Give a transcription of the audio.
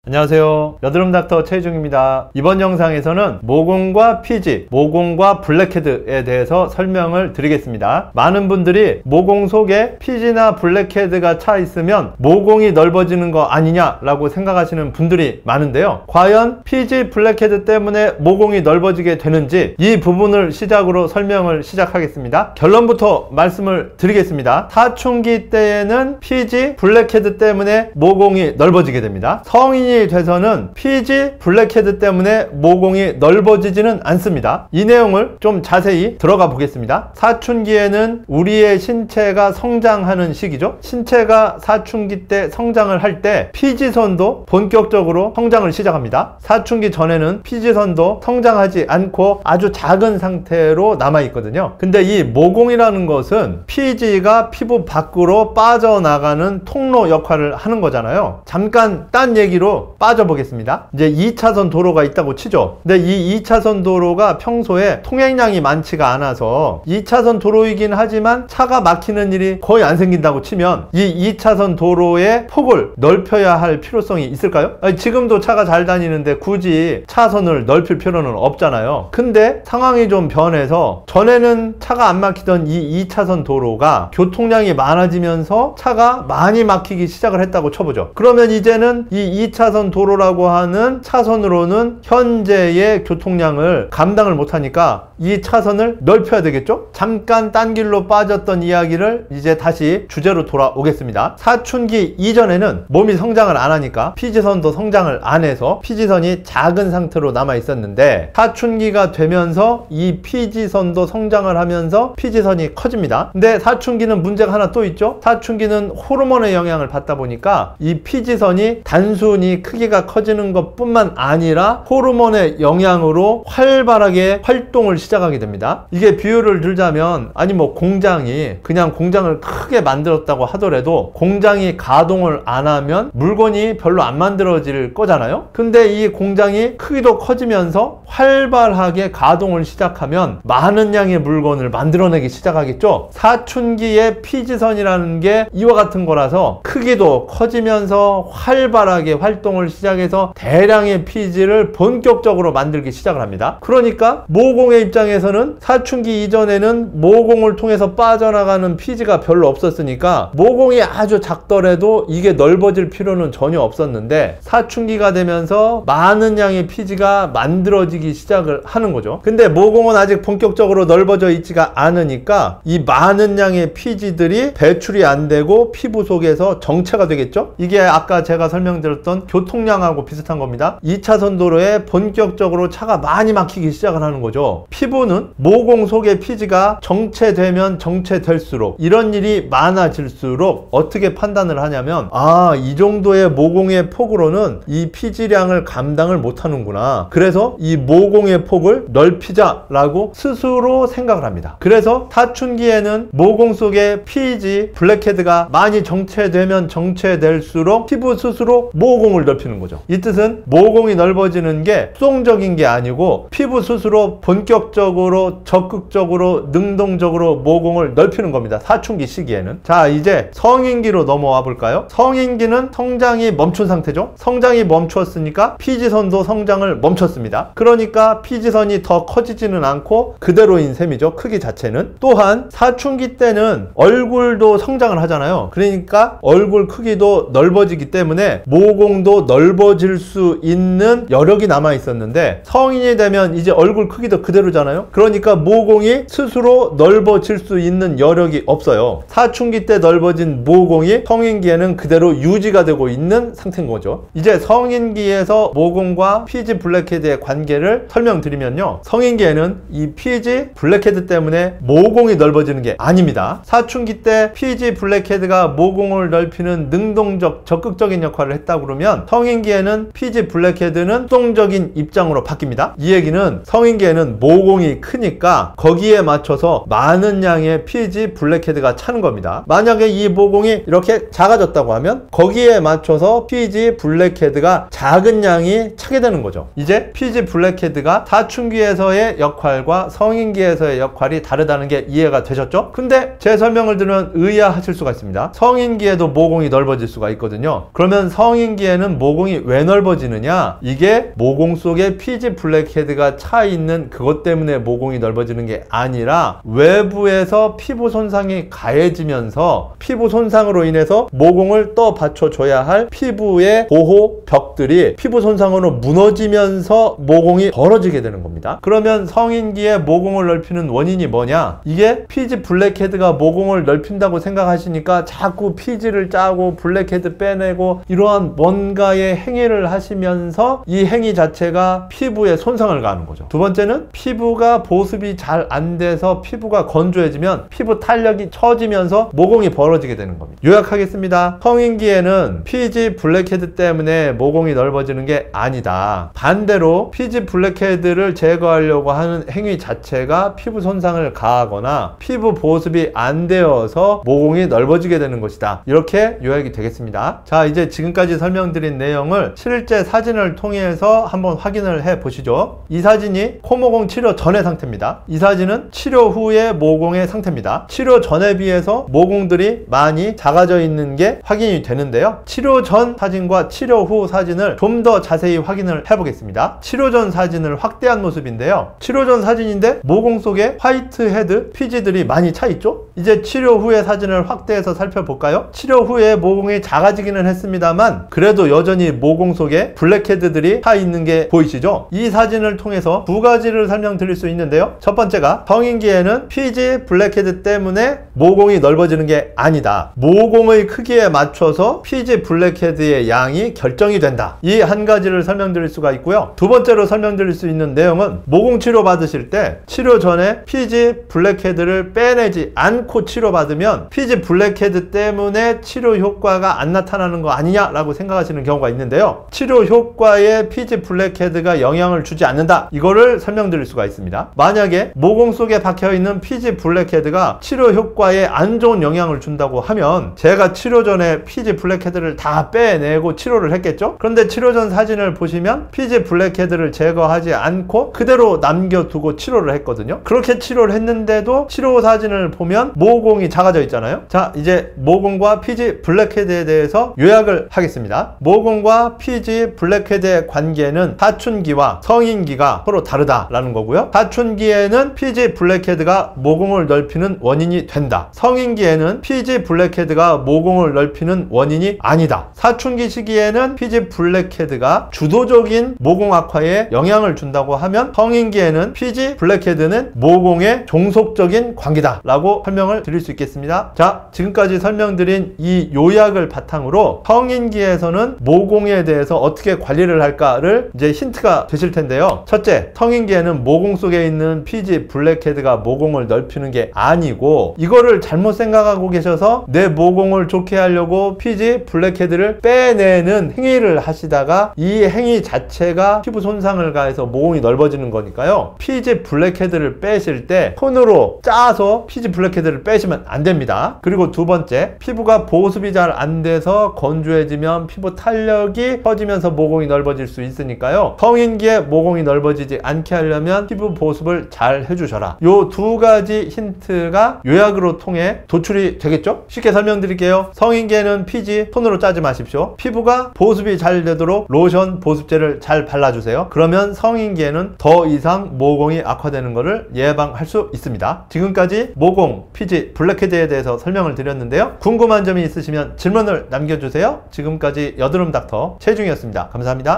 안녕하세요. 여드름 닥터 최희중입니다. 이번 영상에서는 모공과 피지, 모공과 블랙헤드에 대해서 설명을 드리겠습니다. 많은 분들이 모공 속에 피지나 블랙헤드가 차 있으면 모공이 넓어지는 거 아니냐라고 생각하시는 분들이 많은데요. 과연 피지, 블랙헤드 때문에 모공이 넓어지게 되는지 이 부분을 시작으로 설명을 시작하겠습니다. 결론부터 말씀을 드리겠습니다. 사춘기 때에는 피지, 블랙헤드 때문에 모공이 넓어지게 됩니다. 성인이 돼서는 피지, 블랙헤드 때문에 모공이 넓어지지는 않습니다. 이 내용을 좀 자세히 들어가 보겠습니다. 사춘기에는 우리의 신체가 성장하는 시기죠. 신체가 사춘기 때 성장을 할 때 피지선도 본격적으로 성장을 시작합니다. 사춘기 전에는 피지선도 성장하지 않고 아주 작은 상태로 남아 있거든요. 근데 이 모공이라는 것은 피지가 피부 밖으로 빠져나가는 통로 역할을 하는 거잖아요. 잠깐 딴 얘기로 빠져보겠습니다. 이제 2차선 도로가 있다고 치죠. 근데 이 2차선 도로가 평소에 통행량이 많지가 않아서 2차선 도로이긴 하지만 차가 막히는 일이 거의 안 생긴다고 치면 이 2차선 도로의 폭을 넓혀야 할 필요성이 있을까요? 아니, 지금도 차가 잘 다니는데 굳이 차선을 넓힐 필요는 없잖아요. 근데 상황이 좀 변해서 전에는 차가 안 막히던 이 2차선 도로가 교통량이 많아지면서 차가 많이 막히기 시작을 했다고 쳐보죠. 그러면 이제는 이 2차선 도로라고 하는 차선으로는 현재의 교통량을 감당을 못하니까 이 차선을 넓혀야 되겠죠? 잠깐 딴 길로 빠졌던 이야기를 이제 다시 주제로 돌아오겠습니다. 사춘기 이전에는 몸이 성장을 안 하니까 피지선도 성장을 안 해서 피지선이 작은 상태로 남아 있었는데 사춘기가 되면서 이 피지선도 성장을 하면서 피지선이 커집니다. 근데 사춘기는 문제가 하나 또 있죠? 사춘기는 호르몬의 영향을 받다 보니까 이 피지선이 단순히 크기가 커지는 것 뿐만 아니라 호르몬의 영향으로 활발하게 활동을 시작하게 됩니다. 이게 비유를 들자면 아니 뭐 공장이 그냥 공장을 크게 만들었다고 하더라도 공장이 가동을 안 하면 물건이 별로 안 만들어질 거잖아요. 근데 이 공장이 크기도 커지면서 활발하게 가동을 시작하면 많은 양의 물건을 만들어내기 시작하겠죠. 사춘기의 피지선이라는 게 이와 같은 거라서 크기도 커지면서 활발하게 활동을 시작해서 대량의 피지를 본격적으로 만들기 시작을 합니다. 그러니까 모공의 입장에서는 사춘기 이전에는 모공을 통해서 빠져나가는 피지가 별로 없었으니까 모공이 아주 작더라도 이게 넓어질 필요는 전혀 없었는데 사춘기가 되면서 많은 양의 피지가 만들어지기 시작을 하는 거죠. 근데 모공은 아직 본격적으로 넓어져 있지가 않으니까 이 많은 양의 피지들이 배출이 안 되고 피부 속에서 정체가 되겠죠. 이게 아까 제가 설명드렸던 교통량하고 비슷한 겁니다. 2차선 도로에 본격적으로 차가 많이 막히기 시작을 하는 거죠. 피부는 모공 속의 피지가 정체되면 정체될수록 이런 일이 많아질수록 어떻게 판단을 하냐면 이 정도의 모공의 폭으로는 이 피지량을 감당을 못하는구나. 그래서 이 모공의 폭을 넓히자라고 스스로 생각을 합니다. 그래서 사춘기에는 모공 속의 피지, 블랙헤드가 많이 정체되면 정체될수록 피부 스스로 모공을 넓히는 거죠. 이 뜻은 모공이 넓어지는 게 수동적인 게 아니고 피부 스스로 본격적으로 적극적으로 능동적으로 모공을 넓히는 겁니다. 사춘기 시기에는. 자, 이제 성인기로 넘어와 볼까요? 성인기는 성장이 멈춘 상태죠. 성장이 멈추었으니까 피지선도 성장을 멈췄습니다. 그러니까 피지선이 더 커지지는 않고 그대로인 셈이죠. 크기 자체는. 또한 사춘기 때는 얼굴도 성장을 하잖아요. 그러니까 얼굴 크기도 넓어지기 때문에 모공도 넓어질 수 있는 여력이 남아 있었는데 성인이 되면 이제 얼굴 크기도 그대로잖아요. 그러니까 모공이 스스로 넓어질 수 있는 여력이 없어요. 사춘기 때 넓어진 모공이 성인기에는 그대로 유지가 되고 있는 상태인 거죠. 이제 성인기에서 모공과 피지, 블랙헤드의 관계를 설명드리면요. 성인기에는 이 피지, 블랙헤드 때문에 모공이 넓어지는 게 아닙니다. 사춘기 때 피지, 블랙헤드가 모공을 넓히는 능동적, 적극적인 역할을 했다 그러면 성인기에는 피지, 블랙헤드는 수동적인 입장으로 바뀝니다. 이 얘기는 성인기에는 모공 모공이 크니까 거기에 맞춰서 많은 양의 피지 블랙헤드가 차는 겁니다. 만약에 이 모공이 이렇게 작아졌다고 하면 거기에 맞춰서 피지 블랙헤드가 작은 양이 차게 되는 거죠. 이제 피지 블랙헤드가 사춘기에서의 역할과 성인기에서의 역할이 다르다는 게 이해가 되셨죠? 근데 제 설명을 들으면 의아하실 수가 있습니다. 성인기에도 모공이 넓어질 수가 있거든요. 그러면 성인기에는 모공이 왜 넓어지느냐? 이게 모공 속에 피지 블랙헤드가 차 있는 그것 때문에 모공이 넓어지는 게 아니라 외부에서 피부 손상이 가해지면서 피부 손상으로 인해서 모공을 또 받쳐줘야 할 피부의 보호 벽들이 피부 손상으로 무너지면서 모공이 벌어지게 되는 겁니다. 그러면 성인기에 모공을 넓히는 원인이 뭐냐? 이게 피지 블랙헤드가 모공을 넓힌다고 생각하시니까 자꾸 피지를 짜고 블랙헤드 빼내고 이러한 뭔가의 행위를 하시면서 이 행위 자체가 피부에 손상을 가하는 거죠. 두 번째는 피부가 보습이 잘 안 돼서 피부가 건조해지면 피부 탄력이 처지면서 모공이 벌어지게 되는 겁니다. 요약하겠습니다. 성인기에는 피지 블랙헤드 때문에 모공이 넓어지는 게 아니다. 반대로 피지 블랙헤드를 제거하려고 하는 행위 자체가 피부 손상을 가하거나 피부 보습이 안 되어서 모공이 넓어지게 되는 것이다. 이렇게 요약이 되겠습니다. 자, 이제 지금까지 설명드린 내용을 실제 사진을 통해서 한번 확인을 해 보시죠. 이 사진이 코모공 치료 전의 상태입니다. 이 사진은 치료 후의 모공의 상태입니다. 치료 전에 비해서 모공들이 많이 작아져 있는 게 확인이 되는데요. 치료 전 사진과 치료 후 사진을 좀 더 자세히 확인을 해 보겠습니다. 치료 전 사진을 확대한 모습인데요. 치료 전 사진인데 모공 속에 화이트 헤드 피지들이 많이 차 있죠? 이제 치료 후의 사진을 확대해서 살펴볼까요? 치료 후에 모공이 작아지기는 했습니다만 그래도 여전히 모공 속에 블랙헤드들이 차 있는 게 보이시죠? 이 사진을 통해서 두 가지를 설명드릴 수 있는데요. 첫 번째가 성인기에는 피지 블랙헤드 때문에 모공이 넓어지는 게 아니다. 모공의 크기에 맞춰서 피지 블랙헤드의 양이 결정이 된다. 이 한 가지를 설명드릴 수가 있고요. 두 번째로 설명드릴 수 있는 내용은 모공 치료 받으실 때 치료 전에 피지 블랙헤드를 빼내지 않고 치료받으면 피지 블랙헤드 때문에 치료 효과가 안 나타나는 거 아니냐라고 생각하시는 경우가 있는데요. 치료 효과에 피지 블랙헤드가 영향을 주지 않는다. 이거를 설명드릴 수가 있습니다. 만약에 모공 속에 박혀있는 피지 블랙헤드가 치료 효과에 안 좋은 영향을 준다고 하면 제가 치료 전에 피지 블랙헤드를 다 빼내고 치료를 했겠죠? 그런데 치료 전 사진을 보시면 피지 블랙헤드를 제거하지 않고 그대로 남겨두고 치료를 했거든요. 그렇게 치료를 했는데도 치료 후 사진을 보면 모공이 작아져 있잖아요. 자, 이제 모공과 피지 블랙헤드에 대해서 요약을 하겠습니다. 모공과 피지 블랙헤드의 관계는 사춘기와 성인기가 서로 다르다라는 거고요. 사춘기에는 피지 블랙헤드가 모공을 넓히는 원인이 된다. 성인기에는 피지 블랙헤드가 모공을 넓히는 원인이 아니다. 사춘기 시기에는 피지 블랙헤드가 주도적인 모공 악화에 영향을 준다고 하면 성인기에는 피지 블랙헤드는 모공의 종속적인 관계다 라고 설명을 드릴 수 있겠습니다. 자, 지금까지 설명드린 이 요약을 바탕으로 성인기에서는 모공에 대해서 어떻게 관리를 할까를 이제 힌트가 되실 텐데요. 첫째, 성인기에는 모공 속에 있는 피지 블랙헤드가 모공을 넓히는 게 아니고 이거를 잘못 생각하고 계셔서 내 모공을 좋게 하려고 피지 블랙헤드를 빼내는 행위를 하시다가 이 행위 자체가 피부 손상을 가해서 모공이 넓어지는 거니까요. 피지 블랙헤드를 빼실 때 손으로 짜서 피지 블랙헤드를 빼시면 안 됩니다. 그리고 두 번째, 피부가 보습이 잘 안 돼서 건조해지면 피부 탄력이 커지면서 모공이 넓어질 수 있으니까요. 성인기에 모공이 넓어지지 않게 하려면 피부 보습을 잘 해주셔라. 요 두 가지 힌트가 요약으로 통해 도출이 되겠죠? 쉽게 설명드릴게요. 성인기에는 피지 손으로 짜지 마십시오. 피부가 보습이 잘 되도록 로션, 보습제를 잘 발라주세요. 그러면 성인기에는 더 이상 모공이 악화되는 것을 예방할 수 있습니다. 지금까지 모공, 피지, 블랙헤드에 대해서 설명을 드렸는데요. 궁금한 점이 있으시면 질문을 남겨주세요. 지금까지 여드름 닥터 최중이었습니다. 감사합니다.